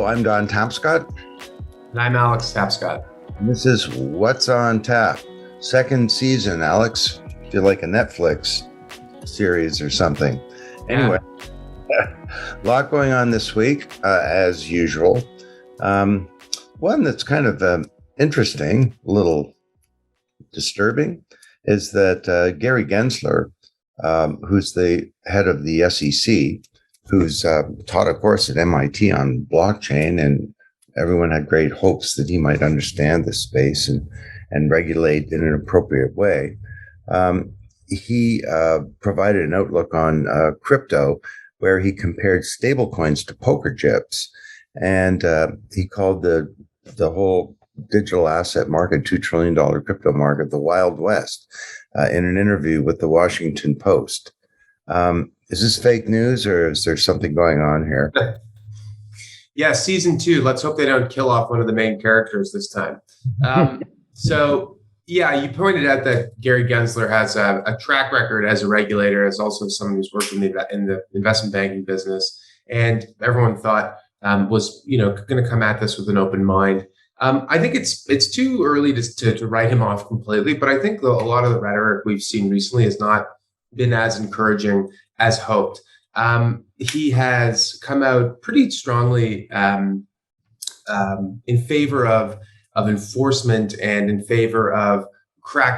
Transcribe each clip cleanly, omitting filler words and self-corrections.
Hello, I'm Don Tapscott. And I'm Alex Tapscott. And this is What's on Tap, second season, Alex. Feel like a Netflix series or something. Anyway, a lot going on this week, as usual. One that's kind of interesting, a little disturbing, is that Gary Gensler, who's the head of the SEC, who's taught a course at MIT on blockchain, and everyone had great hopes that he might understand this space and regulate in an appropriate way. He provided an outlook on crypto where he compared stablecoins to poker chips, and he called the whole digital asset market, $2 trillion crypto market, the Wild West, in an interview with the Washington Post. Is this fake news, or is there something going on here? Yeah, season 2. Let's hope they don't kill off one of the main characters this time. You pointed out that Gary Gensler has a track record as a regulator, as also someone who's worked in the investment banking business, and everyone thought was going to come at this with an open mind. I think it's too early to write him off completely, but I think a lot of the rhetoric we've seen recently has not been as encouraging as hoped. He has come out pretty strongly in favor of enforcement and in favor of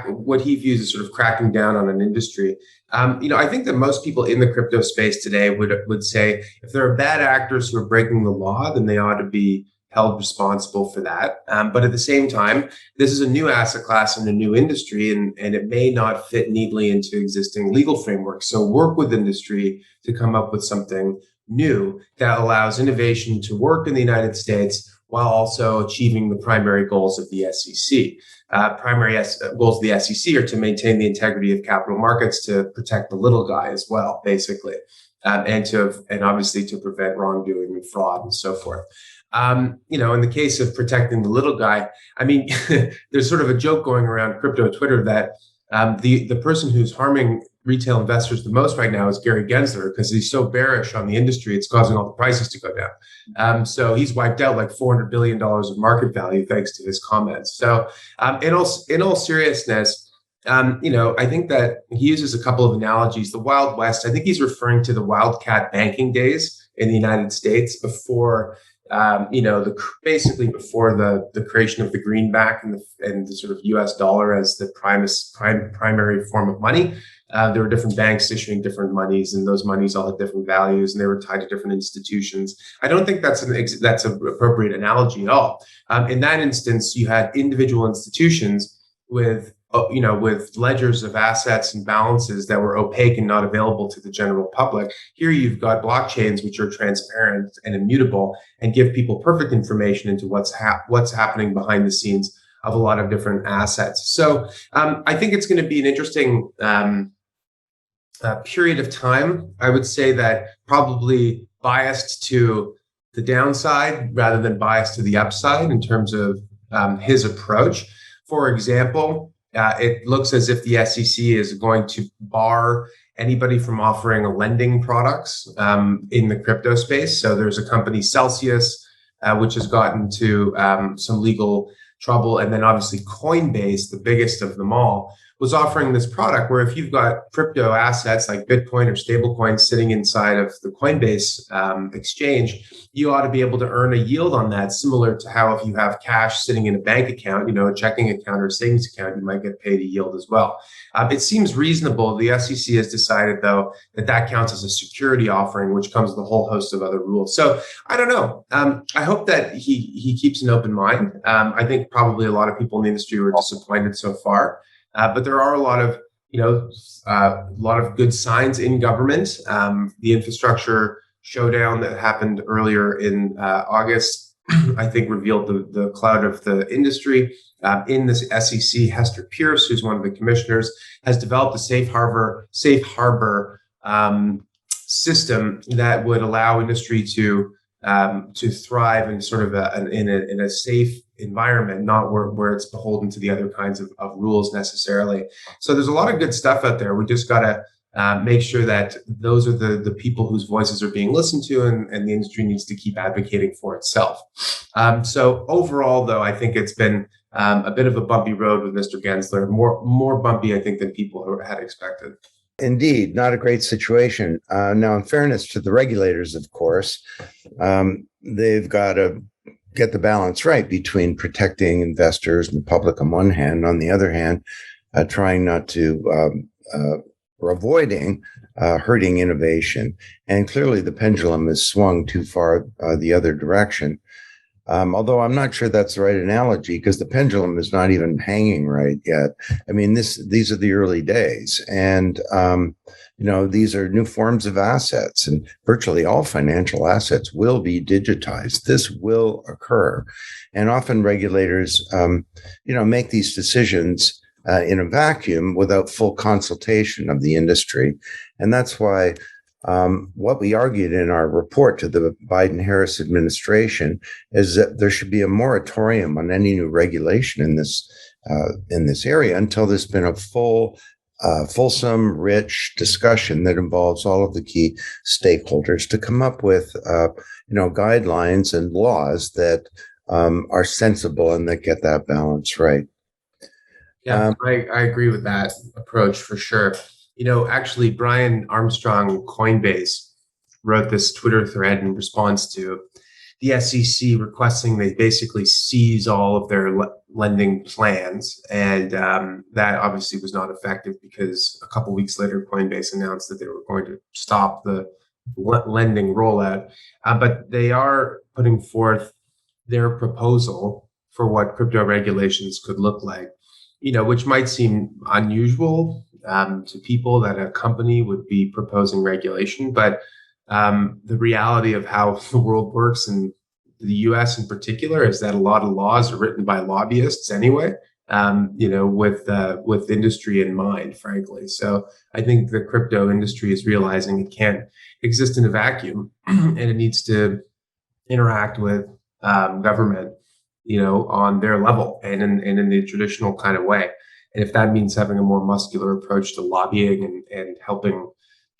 what he views as sort of cracking down on an industry. I think that most people in the crypto space today would say if there are bad actors who are breaking the law, then they ought to be held responsible for that. But at the same time, this is a new asset class and a new industry, and it may not fit neatly into existing legal frameworks. So work with industry to come up with something new that allows innovation to work in the United States while also achieving the primary goals of the SEC. Goals of the SEC are to maintain the integrity of capital markets, to protect the little guy as well, basically, and obviously to prevent wrongdoing and fraud and so forth. In the case of protecting the little guy, I mean, there's sort of a joke going around crypto Twitter that the person who's harming retail investors the most right now is Gary Gensler, because he's so bearish on the industry, it's causing all the prices to go down. So he's wiped out like $400 billion of market value thanks to his comments. So in all seriousness, I think that he uses a couple of analogies. The Wild West, I think he's referring to the wildcat banking days in the United States before basically before the creation of the greenback and the sort of U.S. dollar as the primary form of money. There were different banks issuing different monies, and those monies all had different values, and they were tied to different institutions. I don't think that's an appropriate analogy at all. In that instance, you had individual institutions with ledgers of assets and balances that were opaque and not available to the general public. Here you've got blockchains which are transparent and immutable and give people perfect information into what's happening behind the scenes of a lot of different assets. So I think it's going to be an interesting period of time. I would say that probably biased to the downside rather than biased to the upside in terms of his approach. For example, it looks as if the SEC is going to bar anybody from offering lending products in the crypto space. So there's a company, Celsius, which has gotten to some legal trouble. And then obviously Coinbase, the biggest of them all, was offering this product where if you've got crypto assets like Bitcoin or stablecoins sitting inside of the Coinbase exchange, you ought to be able to earn a yield on that, similar to how if you have cash sitting in a bank account, a checking account or a savings account, you might get paid a yield as well. It seems reasonable. The SEC has decided, though, that counts as a security offering, which comes with a whole host of other rules. So I don't know. I hope that he keeps an open mind. I think probably a lot of people in the industry were disappointed so far. But there are a lot of good signs in government. The infrastructure showdown that happened earlier in August, I think, revealed the cloud of the industry. In this SEC, Hester Pierce, who's one of the commissioners, has developed a safe harbor system that would allow industry to thrive in sort of in a safe environment, not where it's beholden to the other kinds of rules necessarily. So there's a lot of good stuff out there. We just got to make sure that those are the people whose voices are being listened to, and the industry needs to keep advocating for itself. So overall, though, I think it's been a bit of a bumpy road with Mr. Gensler, more bumpy, I think, than people had expected. Indeed, not a great situation. Now, in fairness to the regulators, of course, they've got to get the balance right between protecting investors and the public on one hand, on the other hand, trying not to or avoiding hurting innovation. And clearly the pendulum has swung too far the other direction. Although I'm not sure that's the right analogy, because the pendulum is not even hanging right yet. I mean, these are the early days, and these are new forms of assets, and virtually all financial assets will be digitized. This will occur, and often regulators, make these decisions in a vacuum without full consultation of the industry, and that's why. What we argued in our report to the Biden-Harris administration is that there should be a moratorium on any new regulation in this area until there's been a fulsome, rich discussion that involves all of the key stakeholders to come up with, guidelines and laws that are sensible and that get that balance right. Yeah, I agree with that approach for sure. Actually, Brian Armstrong, Coinbase, wrote this Twitter thread in response to the SEC requesting they basically seize all of their lending plans. And that obviously was not effective because a couple of weeks later, Coinbase announced that they were going to stop the lending rollout. But they are putting forth their proposal for what crypto regulations could look like, which might seem unusual to people that a company would be proposing regulation. But the reality of how the world works, and the US in particular, is that a lot of laws are written by lobbyists anyway, with industry in mind, frankly. So I think the crypto industry is realizing it can't exist in a vacuum and it needs to interact with government, on their level and in the traditional kind of way. And if that means having a more muscular approach to lobbying and helping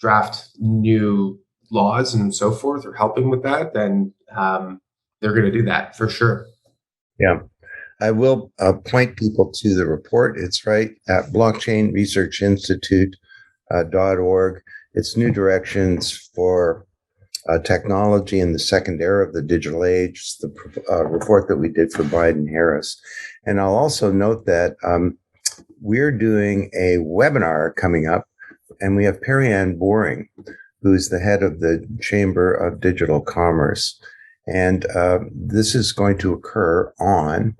draft new laws and so forth, or helping with that, then they're going to do that for sure. Yeah. I will point people to the report. It's right at blockchainresearchinstitute.org. It's New Directions for Technology in the Second Era of the Digital Age. It's the report that we did for Biden-Harris. And I'll also note that we're doing a webinar coming up, and we have Perry-Ann Boring, who's the head of the Chamber of Digital Commerce. And this is going to occur on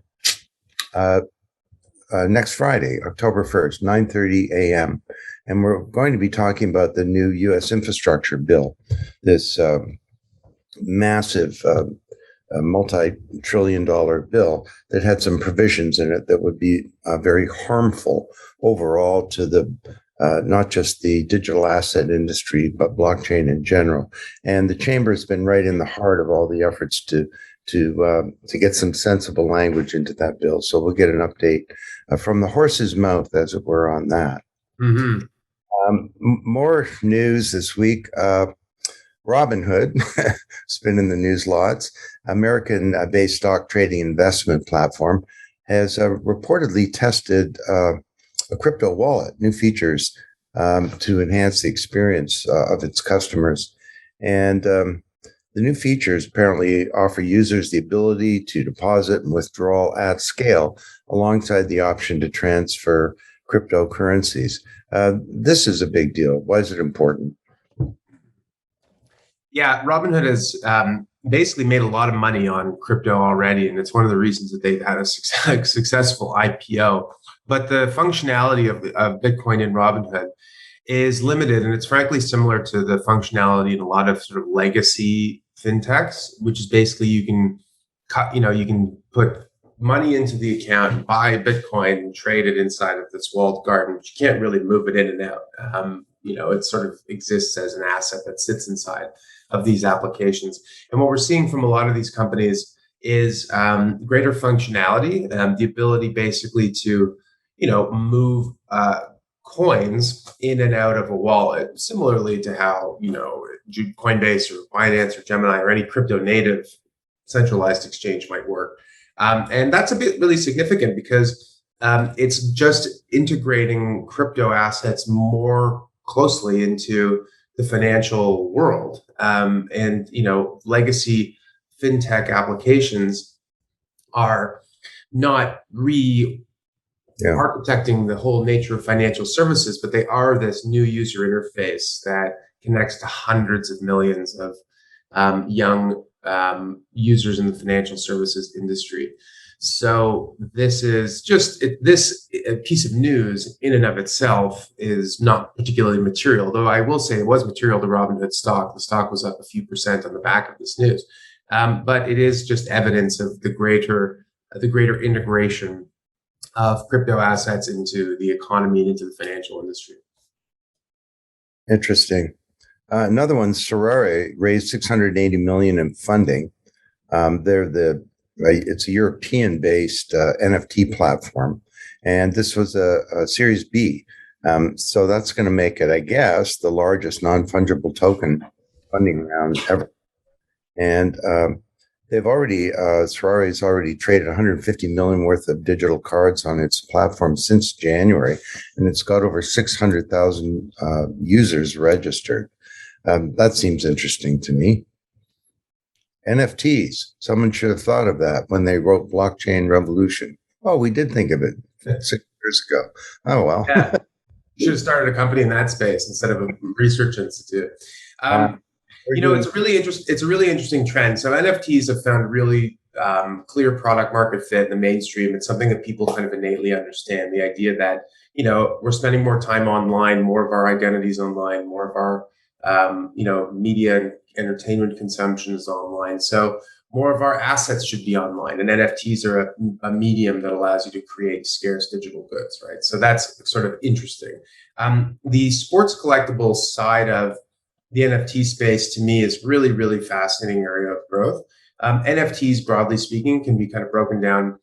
next Friday, October 1st, 9:30 a.m. And we're going to be talking about the new U.S. infrastructure bill, this massive multi-trillion-dollar bill that had some provisions in it that would be very harmful overall to the not just the digital asset industry, but blockchain in general. And the chamber has been right in the heart of all the efforts to get some sensible language into that bill. So we'll get an update from the horse's mouth, as it were, on that. Mm-hmm. More news this week. Robinhood has been in the news lots. American-based stock trading investment platform has reportedly tested a crypto wallet, new features to enhance the experience of its customers. And the new features apparently offer users the ability to deposit and withdraw at scale, alongside the option to transfer cryptocurrencies. This is a big deal. Why is it important? Yeah, Robinhood has basically made a lot of money on crypto already, and it's one of the reasons that they've had a successful IPO. But the functionality of Bitcoin in Robinhood is limited, and it's frankly similar to the functionality in a lot of sort of legacy fintechs, which is basically you can put money into the account, buy Bitcoin, and trade it inside of this walled garden, but you can't really move it in and out. It sort of exists as an asset that sits inside of these applications. And what we're seeing from a lot of these companies is greater functionality, the ability basically to, move coins in and out of a wallet, similarly to how, Coinbase or Binance or Gemini or any crypto native centralized exchange might work. And that's a bit really significant because it's just integrating crypto assets more closely into the financial world. And legacy fintech applications are not architecting the whole nature of financial services, but they are this new user interface that connects to hundreds of millions of young users in the financial services industry. So this is this piece of news in and of itself is not particularly material, though I will say it was material to Robinhood stock. The stock was up a few percent on the back of this news. But it is just evidence of the greater integration of crypto assets into the economy and into the financial industry. Interesting. Another one, Sorari raised $680 million in funding. It's a European-based NFT platform, and this was a Series B. So that's going to make it, I guess, the largest non-fungible token funding round ever. And Sorari's already traded 150 million worth of digital cards on its platform since January, and it's got over 600,000 users registered. That seems interesting to me. NFTs. Someone should have thought of that when they wrote Blockchain Revolution. Oh, we did think of it 6 years ago. Oh, well. Yeah. You should have started a company in that space instead of a research institute. It's a really interesting trend. So NFTs have found really clear product market fit in the mainstream. It's something that people kind of innately understand. The idea that, we're spending more time online, more of our identities online, more of our, media and entertainment consumption is online. So more of our assets should be online. And NFTs are a medium that allows you to create scarce digital goods, right? So that's sort of interesting. The sports collectibles side of the NFT space, to me, is really, really fascinating area of growth. NFTs, broadly speaking, can be kind of broken down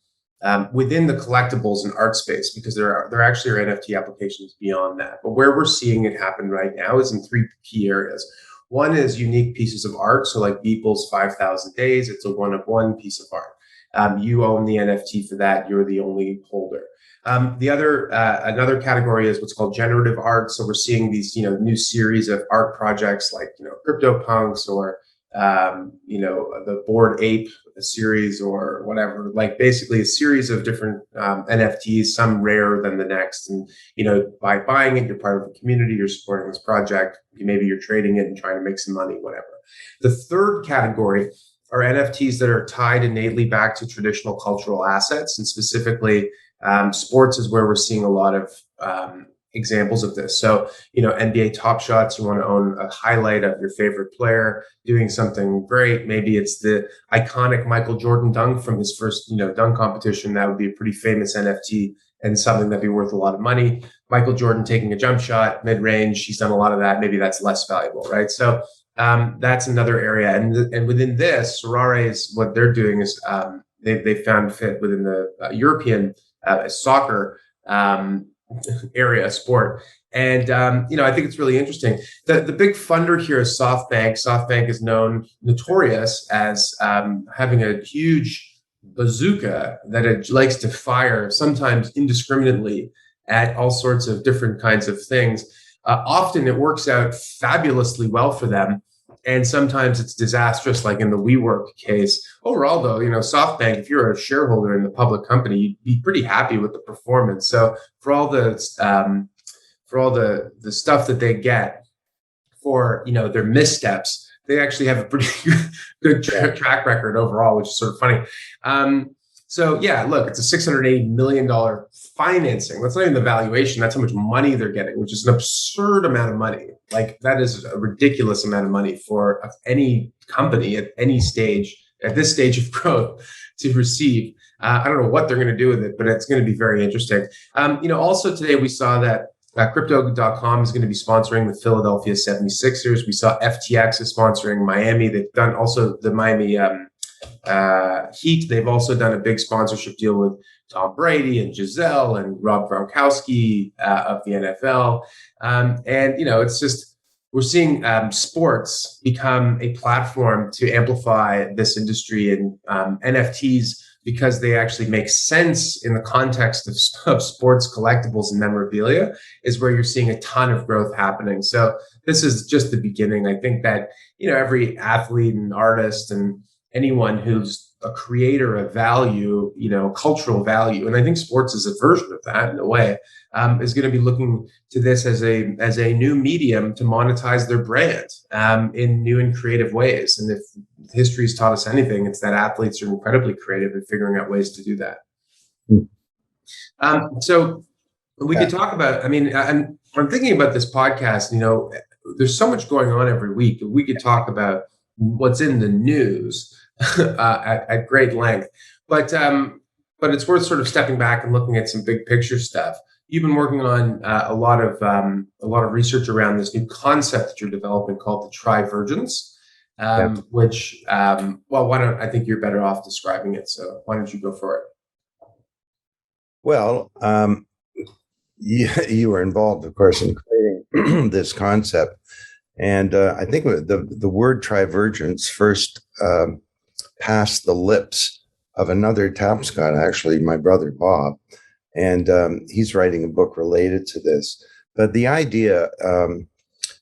within the collectibles and art space because there actually are NFT applications beyond that. But where we're seeing it happen right now is in 3 key areas. One is unique pieces of art. So like Beeple's 5,000 Days, it's a one-of-one piece of art. You own the NFT for that. You're the only holder. Another category is what's called generative art. So we're seeing these, new series of art projects like, CryptoPunks or, the Bored Ape series or whatever, like basically a series of different NFTs, some rarer than the next. And, by buying it, you're part of the community, you're supporting this project. Maybe you're trading it and trying to make some money, whatever. The third category are NFTs that are tied innately back to traditional cultural assets, and specifically sports is where we're seeing a lot of examples of this. So, NBA Top Shots, you want to own a highlight of your favorite player doing something great. Maybe it's the iconic Michael Jordan dunk from his first, dunk competition. That would be a pretty famous NFT and something that'd be worth a lot of money. Michael Jordan taking a jump shot mid-range. He's done a lot of that. Maybe that's less valuable, right? So that's another area. And within this, Sorari is what they're doing is they found fit within the European soccer area sport. And, I think it's really interesting. The big funder here is SoftBank. SoftBank is notorious as having a huge bazooka that it likes to fire, sometimes indiscriminately, at all sorts of different kinds of things. Often it works out fabulously well for them. And sometimes it's disastrous, like in the WeWork case. Overall, though, SoftBank, if you're a shareholder in the public company, you'd be pretty happy with the performance. So for all the stuff that they get for their missteps, they actually have a pretty good track record overall, which is sort of funny. So yeah, look, it's a $680 million financing. That's not even the valuation. That's how much money they're getting, which is an absurd amount of money. Like that is a ridiculous amount of money for any company at any stage, at this stage of growth to receive. I don't know what they're going to do with it, but it's going to be very interesting. Also today we saw that Crypto.com is going to be sponsoring the Philadelphia 76ers. We saw FTX is sponsoring Miami. They've done also the Miami Heat. They've also done a big sponsorship deal with Tom Brady and Giselle and Rob Gronkowski of the NFL. And, it's just, we're seeing sports become a platform to amplify this industry, and NFTs, because they actually make sense in the context of sports collectibles and memorabilia, is where you're seeing a ton of growth happening. So this is just the beginning. I think that, every athlete and artist and anyone who's a creator of value, cultural value, and I think sports is a version of that in a way, is going to be looking to this as a new medium to monetize their brand in new and creative ways. And if history's taught us anything, it's that athletes are incredibly creative in figuring out ways to do that. So we could talk about, I'm thinking about this podcast, there's so much going on every week. We could talk about what's in the news at great length, but it's worth sort of stepping back and looking at some big picture stuff. You've been working on a lot of research around this new concept that you're developing called the Trivergence, which, I think you're better off describing it. So why don't you go for it? Well, you were involved, of course, in creating this concept. And I think the word Trivergence first passed the lips of another Tapscott, actually, my brother Bob. And he's writing a book related to this. But the idea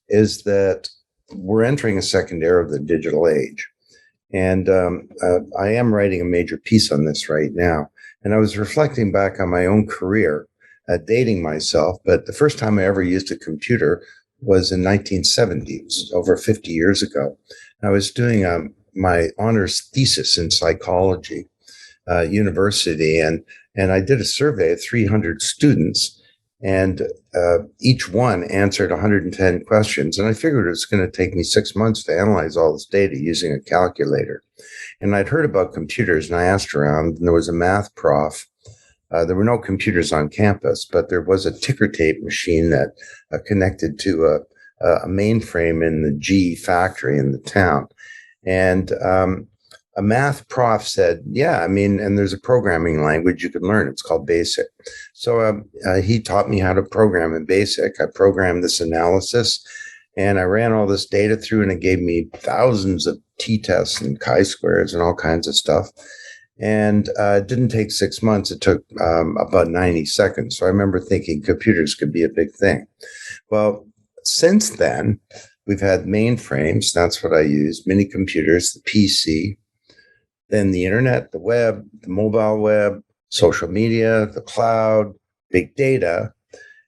is that we're entering a second era of the digital age. And I am writing a major piece on this right now. And I was reflecting back on my own career, dating myself. But the first time I ever used a computer was in 1970. It was over 50 years ago. I was doing my honors thesis in psychology, university, and I did a survey of 300 students, and each one answered 110 questions. And I figured it was going to take me 6 months to analyze all this data using a calculator. And I'd heard about computers, and I asked around, and there was a math prof. There were no computers on campus, but there was a ticker tape machine that connected to a mainframe in the GE factory in the town. And a math prof said, and there's a programming language you can learn. It's called BASIC. So he taught me how to program in BASIC. I programmed this analysis, and I ran all this data through, and it gave me thousands of t-tests and chi-squares and all kinds of stuff. And it didn't take 6 months. It took about 90 seconds. So I remember thinking computers could be a big thing. Well, since then, we've had mainframes. That's what I use. Mini computers, the PC, then the internet, the web, the mobile web, social media, the cloud, big data.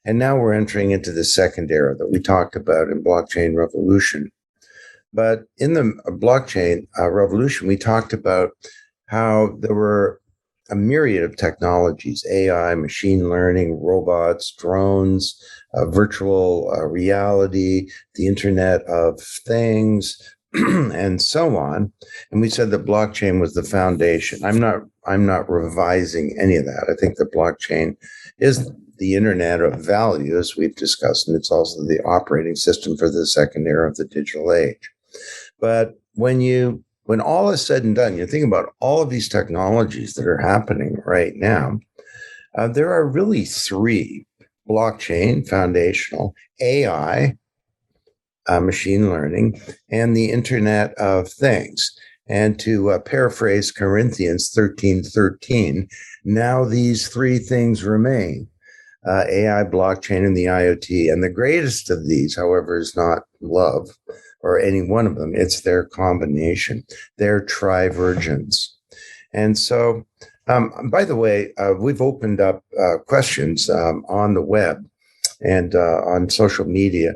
And now we're entering into the second era that we talked about in blockchain revolution. But in the blockchain revolution, we talked about how there were a myriad of technologies: AI, machine learning, robots, drones, virtual reality, the Internet of Things, and so on. And we said that blockchain was the foundation. I'm not revising any of that. I think the blockchain is the Internet of value, as we've discussed, and it's also the operating system for the second era of the digital age. But when all is said and done, you think about all of these technologies that are happening right now, there are really three: blockchain, foundational, AI, machine learning, and the Internet of Things. And to paraphrase Corinthians 13:13, now these three things remain: AI, blockchain, and the IoT. And the greatest of these, however, is not love or any one of them. It's their combination, their trivergence. And so, by the way, we've opened up questions on the web and on social media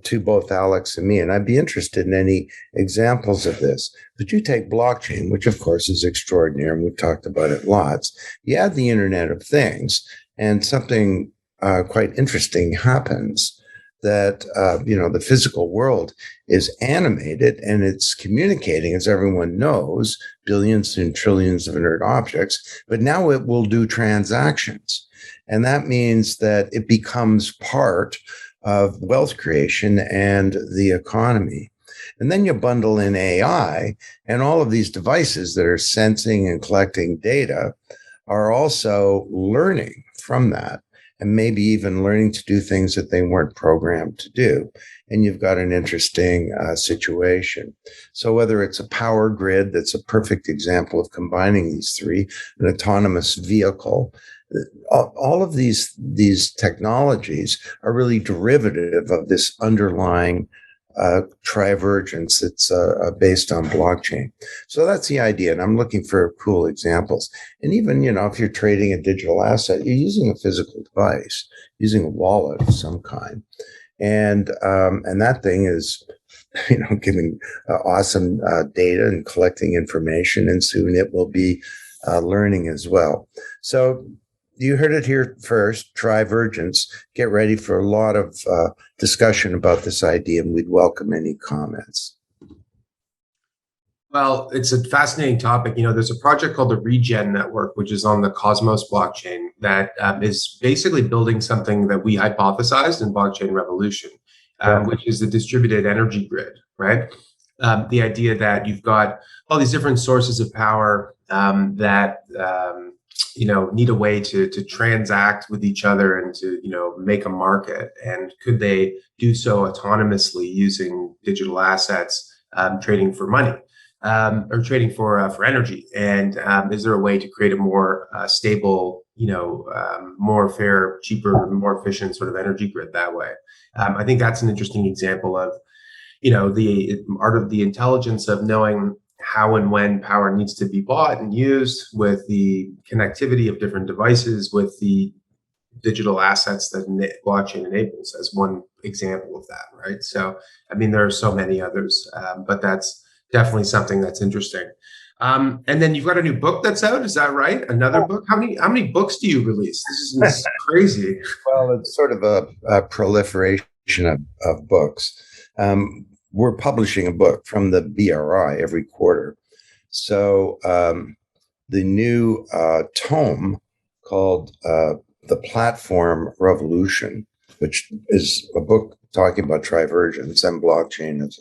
to both Alex and me. And I'd be interested in any examples of this. But you take blockchain, which of course is extraordinary, and we've talked about it lots. You add the Internet of Things, and something quite interesting happens. That, the physical world is animated and it's communicating, as everyone knows, billions and trillions of inert objects, but now it will do transactions. And that means that it becomes part of wealth creation and the economy. And then you bundle in AI, and all of these devices that are sensing and collecting data are also learning from that, and maybe even learning to do things that they weren't programmed to do. And you've got an interesting situation. So whether it's a power grid, that's a perfect example of combining these three, an autonomous vehicle, all of these technologies are really derivative of this underlying Trivergence that's based on blockchain. So that's the idea. And I'm looking for cool examples. And even, if you're trading a digital asset, you're using a physical device, using a wallet of some kind. And that thing is, giving awesome data and collecting information. And soon it will be learning as well. So you heard it here first, Trivergence. Get ready for a lot of discussion about this idea, and we'd welcome any comments. Well, it's a fascinating topic. There's a project called the Regen Network, which is on the Cosmos blockchain that is basically building something that we hypothesized in Blockchain Revolution, which is the distributed energy grid, right? The idea that you've got all these different sources of power that need a way to transact with each other and to make a market, and could they do so autonomously using digital assets, trading for money, or trading for energy? And is there a way to create a more stable, more fair, cheaper, more efficient sort of energy grid that way? I think that's an interesting example of the art of the intelligence of knowing how and when power needs to be bought and used, with the connectivity of different devices, with the digital assets that blockchain enables, as one example of that, right? So, there are so many others, but that's definitely something that's interesting. And then you've got a new book that's out, is that right? Another book? How many books do you release? This is crazy. Well, it's sort of a proliferation of books. We're publishing a book from the BRI every quarter. So the new tome called The Platform Revolution, which is a book talking about Trivergence and blockchain as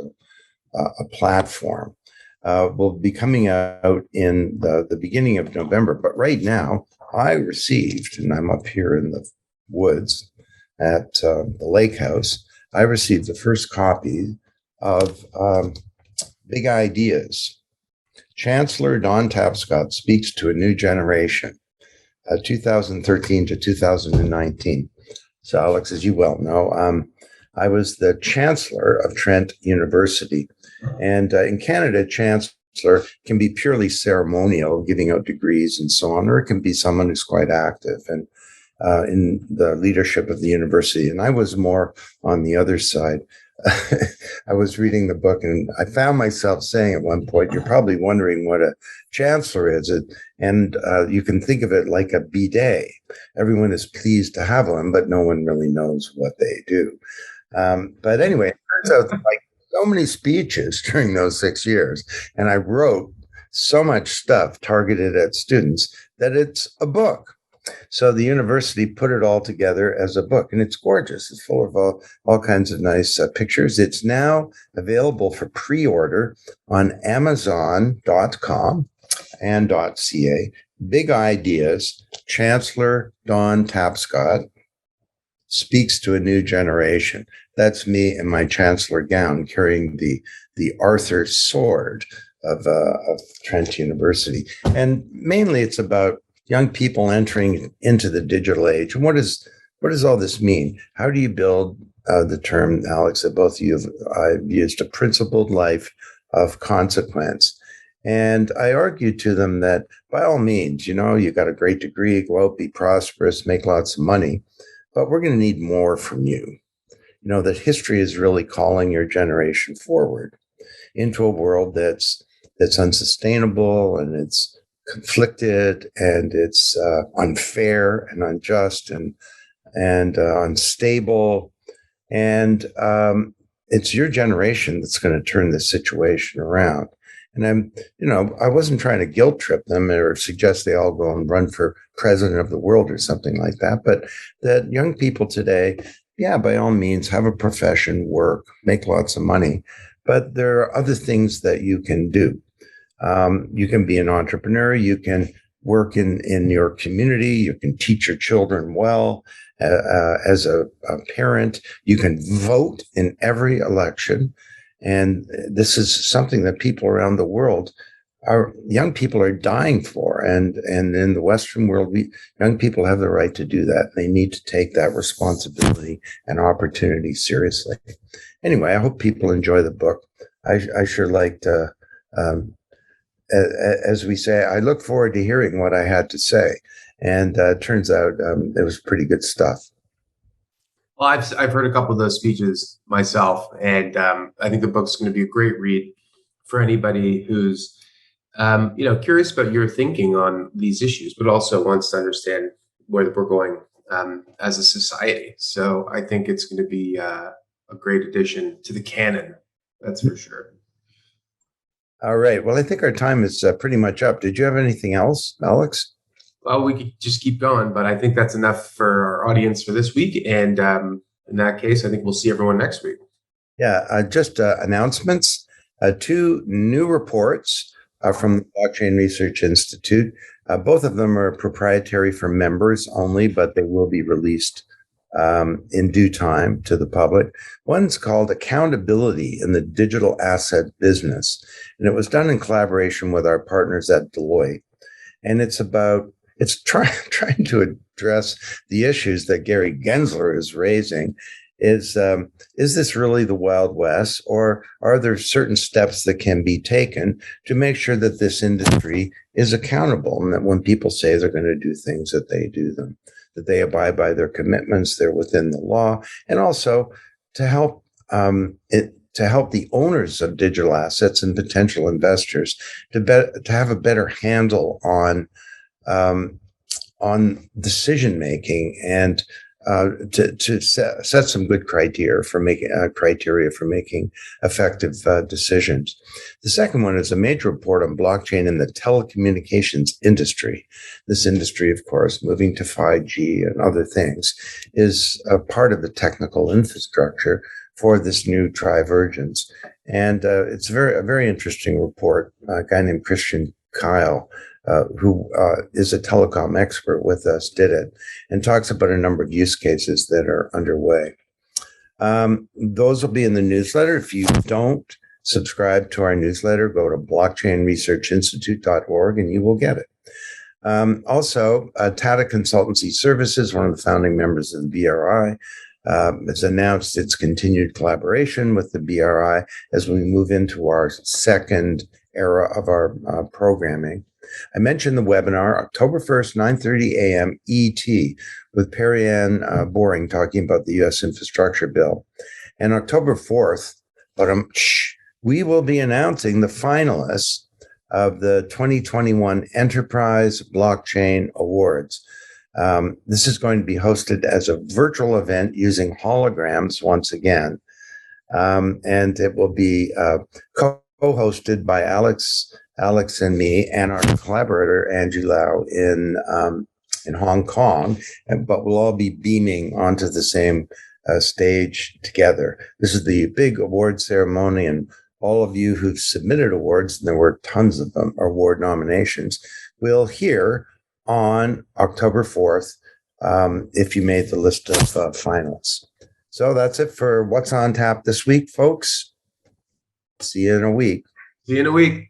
a platform, will be coming out in the beginning of November. But right now, I received, and I'm up here in the woods at the lake house, I received the first copy of Big Ideas. Chancellor Don Tapscott speaks to a new generation, 2013 to 2019. So, Alex, as you well know, I was the chancellor of Trent University. And in Canada, chancellor can be purely ceremonial, giving out degrees and so on, or it can be someone who's quite active and in the leadership of the university. And I was more on the other side. I was reading the book and I found myself saying at one point, you're probably wondering what a chancellor is. And you can think of it like a bidet. Everyone is pleased to have one, but no one really knows what they do. But anyway, it turns out that so many speeches during those 6 years, and I wrote so much stuff targeted at students that it's a book. So the university put it all together as a book, and it's gorgeous. It's full of all kinds of nice pictures. It's now available for pre-order on Amazon.com and .ca. Big Ideas, Chancellor Don Tapscott speaks to a new generation. That's me in my chancellor gown carrying the Arthur sword of Trent University. And mainly it's about young people entering into the digital age. And what does all this mean? How do you build the term, Alex, that both of you have used, a principled life of consequence? And I argued to them that by all means, you got a great degree, go out, be prosperous, make lots of money, but we're going to need more from you. That history is really calling your generation forward into a world that's unsustainable, and it's conflicted, and it's unfair and unjust and unstable. And it's your generation that's going to turn this situation around. And I wasn't trying to guilt trip them or suggest they all go and run for president of the world or something like that. But that young people today, yeah, by all means, have a profession, work, make lots of money, but there are other things that you can do. You can be an entrepreneur. You can work in your community. You can teach your children well. As a parent, you can vote in every election. And this is something that people around the world, our young people, are dying for. And in the Western world, young people have the right to do that. They need to take that responsibility and opportunity seriously. Anyway, I hope people enjoy the book. I sure liked, as we say, I look forward to hearing what I had to say. And turns out it was pretty good stuff. Well, I've heard a couple of those speeches myself, and I think the book's going to be a great read for anybody who's curious about your thinking on these issues, but also wants to understand where we're going as a society. So I think it's going to be a great addition to the canon. That's for sure. All right. Well, I think our time is pretty much up. Did you have anything else, Alex? Well, we could just keep going, but I think that's enough for our audience for this week. And in that case, I think we'll see everyone next week. Yeah, just announcements. 2 new reports from the Blockchain Research Institute. Both of them are proprietary for members only, but they will be released in due time to the public. One's called Accountability in the Digital Asset Business, and it was done in collaboration with our partners at Deloitte. And it's trying to address the issues that Gary Gensler is raising. Is this really the Wild West, or are there certain steps that can be taken to make sure that this industry is accountable, and that when people say they're going to do things, that they do them, that they abide by their commitments, they're within the law, and also to help the owners of digital assets and potential investors to have a better handle on decision making, and to set some good criteria for making effective decisions. The second one is a major report on blockchain in the telecommunications industry. This industry, of course, moving to 5G and other things, is a part of the technical infrastructure for this new Trivergence. And it's a very interesting report. A guy named Christian Kyle, who is a telecom expert with us, did it, and talks about a number of use cases that are underway. Those will be in the newsletter. If you don't subscribe to our newsletter, go to blockchainresearchinstitute.org and you will get it. Also, Tata Consultancy Services, one of the founding members of the BRI, has announced its continued collaboration with the BRI as we move into our second era of our programming. I mentioned the webinar, October 1st, 9:30 a.m. ET, with Perianne Boring talking about the U.S. infrastructure bill. And October 4th, we will be announcing the finalists of the 2021 Enterprise Blockchain Awards. This is going to be hosted as a virtual event using holograms once again. And it will be co-hosted by Alex and me and our collaborator, Angie Lau, in Hong Kong, but we'll all be beaming onto the same stage together. This is the big award ceremony, and all of you who've submitted awards, and there were tons of them, award nominations, will hear on October 4th if you made the list of finalists. So that's it for What's on Tap this week, folks. See you in a week. See you in a week.